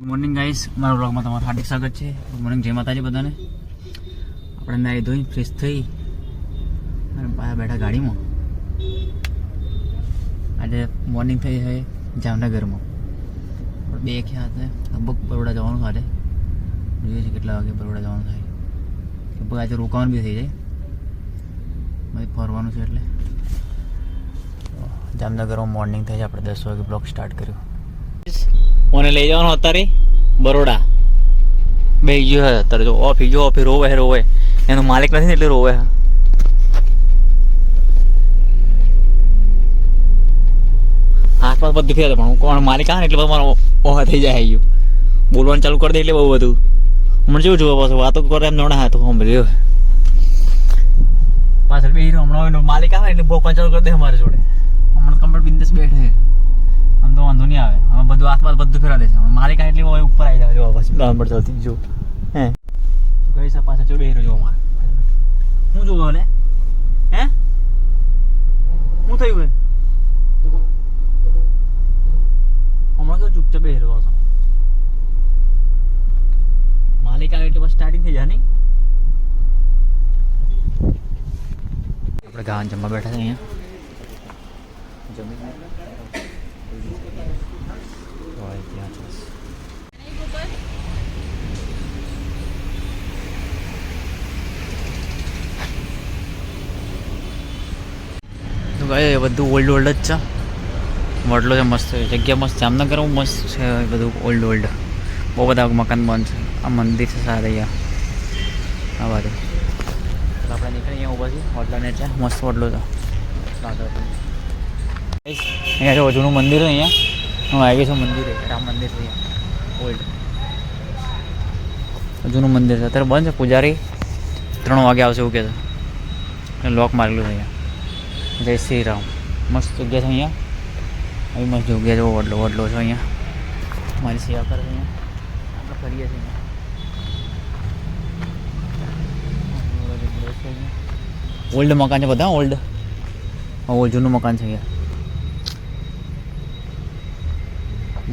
Morning guys, મારા બ્લોગમાં તમારું હાર્દિક સ્વાગત છે. ગુડ મોર્નિંગ, જય માતાજી બધાને. આપણે નાહી ધોઈ ફ્રેશ થઈ અને પાછા બેઠા ગાડીમાં. આજે મોર્નિંગ થઈ છે જામનગરમાં. બે ખ્યા હતા લગભગ બરોડા જવાનું સાથે જોઈએ છે કેટલા વાગે બરોડા જવાનું થાય. લગભગ આજે રોકાવાનું બી થઈ જાય, ભાઈ ફરવાનું છે એટલે. જામનગરમાં મોર્નિંગ થઈ છે. આપણે 10 વાગે બ્લોગ સ્ટાર્ટ કર્યો. મને લઈ જવાનો અત્યારે બરોડા બે ગયો હે અત્યારે. જો ઓફી રોવે એનો માલિક નથી ને એટલે રોવે. આસપાસ બધું ફેર પણ કોણ માલિક આવે ને એટલે મારો ઓહા થઈ જાય. ગયું બોલવાનું ચાલુ કરી દે એટલે બહુ બધું હમણાં જેવું જોવા પાછું વાતો કરે એમ નોડા હતો સાંભળ્યો પાછળ બે હમણાં માલિક આવે એટલે બોલવાનું ચાલુ કરી દે અમારી જોડે. હમણાં કમ્પ્લીટ બિંદસ બેઠે આમ તો વાંધો નહીં આવે. હવે બધું આસપાસ બધું ફેરા દે છે. માલિક આવે એટલે ઉપર આવી જાય જોવા પછી નંબર ચાલતી જો હે ગઈ સા પાછા ચડે હીરો જો અમારે હું જોવો ને હે હું થયું હે હમણાં તો ચૂપચાપ હીરો પાછો માલિક આવે એટલે બસ સ્ટાર્ટિંગ થઈ જાય નહીં. આપણે ગામ જમવા બેઠા છે અહીંયા જમીન બધું ઓલ્ડ જ છે. વડલો છે મસ્ત જગ્યા, મસ્ત જામનગરમાં મસ્ત છે બધું ઓલ્ડ. બહુ બધા મકાન બંધ છે. આ મંદિર છે સારા અહીંયા આ બાજુ. આપણે નીકળી અહીંયા ઊભા છીએ વડલાને છે મસ્ત વડલો છે. અહીંયા જો જૂનું મંદિર છે. અહીંયા હું આવી છું મંદિર રામ મંદિર છે અહીંયા ઓલ્ડ જૂનું મંદિર છે. અત્યારે બંધ છે. પૂજારી 3 વાગે આવશે એવું કહે છે. લોક મારેલું છે અહીંયા. જય શ્રી રામ. મસ્ત જગ્યા છે અહીંયા. આવી મસ્ત જગ્યા છે. વડલો છે અહીંયા. મારી સેવા કરે છે અહીંયા. આપણે ફરીએ છીએ અહીંયા. ઓલ્ડ મકાન છે બધા ઓલ્ડ જૂનું મકાન છે અહીંયા.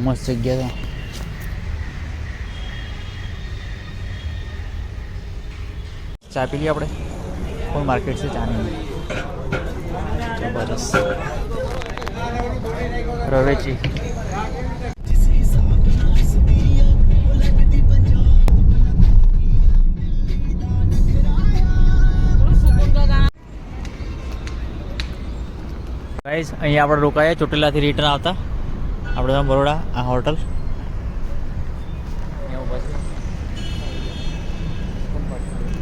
મસ્ત જગ્યા છે. ચા પી લઈએ આપણે. કોઈ માર્કેટ છે ચાની જબરદસ્ત રવેચી. ગાઈસ અહીંયા આપણે રોકાયા ચોટીલાથી રિટર્ન આવતા આપણે બરોડા આ હોટલ